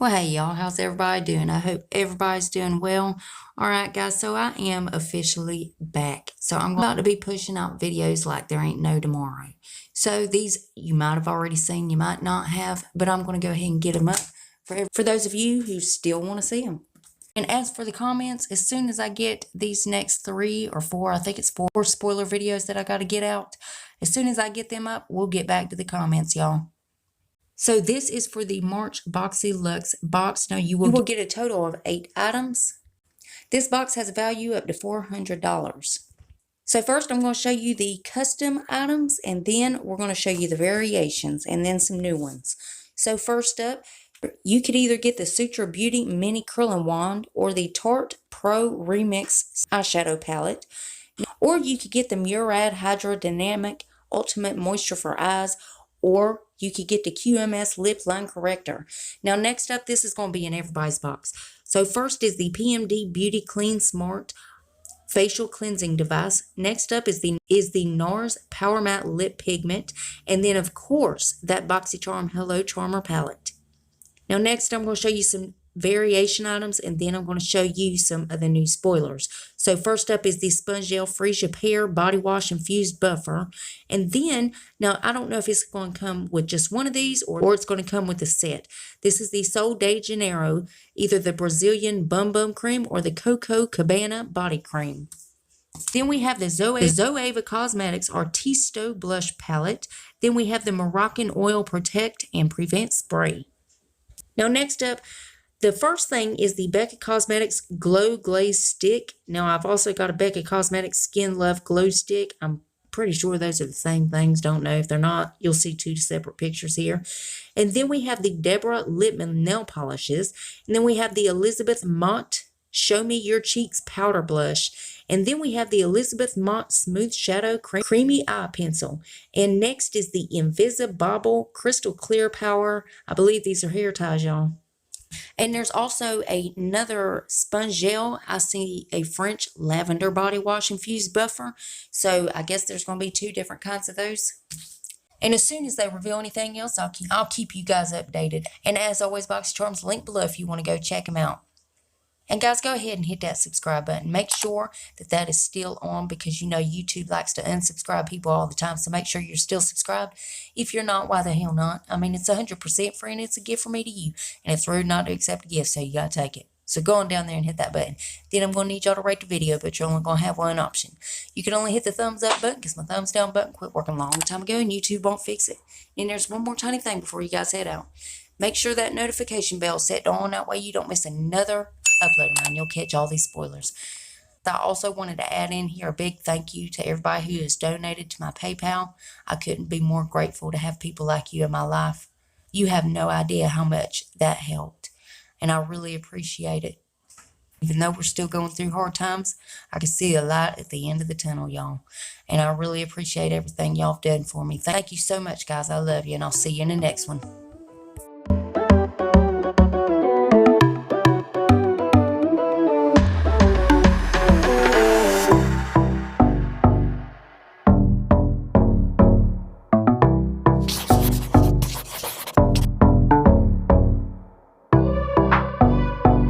Well, hey y'all, how's everybody doing? I hope everybody's doing well. All right, guys, so I am officially back. So I'm about to be pushing out videos like there ain't no tomorrow. So these you might have already seen, you might not have, but I'm going to go ahead and get them up for those of you who still want to see them. And as for the comments, as soon as I get these next 3 or 4, I think it's 4 spoiler videos that I got to get out, as soon as I get them up, we'll get back to the comments, y'all. So this is for the March BoxyLuxe box. Now you will get a total of 8 items. This box has a value up to $400. So first I'm going to show you the custom items, and then we're going to show you the variations and then some new ones. So first up, you could either get the SelfTaught Beauty Mini Curling Wand or the Tarte Pro Remix Eyeshadow Palette. Or you could get the Murad Hydrodynamic Ultimate Moisture for Eyes, or you could get the QMS Lip Line Corrector. Now next up, this is going to be in everybody's box. So first is the PMD Beauty Clean Smart Facial Cleansing Device. Next up is the NARS Power Matte Lip Pigment. And then of course, that BoxyCharm Hello Charmer Palette. Now next I'm going to show you some variation items, and then I'm going to show you some of the new spoilers. So first up is the Sponge Gel Freeze Your Hair Body Wash Infused Buffer. And then, now I don't know if it's going to come with just one of these or it's going to come with a set. This is the Sol de Janeiro, either the Brazilian Bum Bum Cream or the Coco Cabana Body Cream. Then we have the Zoeva Cosmetics Artisto Blush Palette. Then we have the Moroccan Oil Protect and Prevent Spray. Now next up, the first thing is the Becca Cosmetics Glow Glaze Stick. Now, I've also got a Becca Cosmetics Skin Love Glow Stick. I'm pretty sure those are the same things. Don't know if they're not. You'll see 2 separate pictures here. And then we have the Deborah Lippmann Nail Polishes. And then we have the Elizabeth Mott Show Me Your Cheeks Powder Blush. And then we have the Elizabeth Mott Smooth Shadow Creamy Eye Pencil. And next is the Invisibobble Crystal Clear Power. I believe these are hair ties, y'all. And there's also another sponge gel. I see a French lavender body wash infused buffer. So I guess there's going to be 2 different kinds of those. And as soon as they reveal anything else, I'll keep you guys updated. And as always, BoxyCharm's link below if you want to go check them out. And guys, go ahead and hit that subscribe button. Make sure that that is still on, because you know YouTube likes to unsubscribe people all the time. So make sure you're still subscribed. If you're not, why the hell not? I mean, it's 100% free and it's a gift from me to you. And it's rude not to accept a gift, so you got to take it. So go on down there and hit that button. Then I'm going to need y'all to rate the video, but you're only going to have one option. You can only hit the thumbs up button because my thumbs down button quit working a long time ago and YouTube won't fix it. And there's one more tiny thing before you guys head out. Make sure that notification bell is set on. That way you don't miss another upload of mine. You'll catch all these spoilers. I also wanted to add in here a big thank you to everybody who has donated to my PayPal. I couldn't be more grateful to have people like you in my life. You have no idea how much that helped, and I really appreciate it. Even though we're still going through hard times, I can see a light at the end of the tunnel, y'all. And I really appreciate everything y'all have done for me. Thank you so much, guys. I love you, and I'll see you in the next one.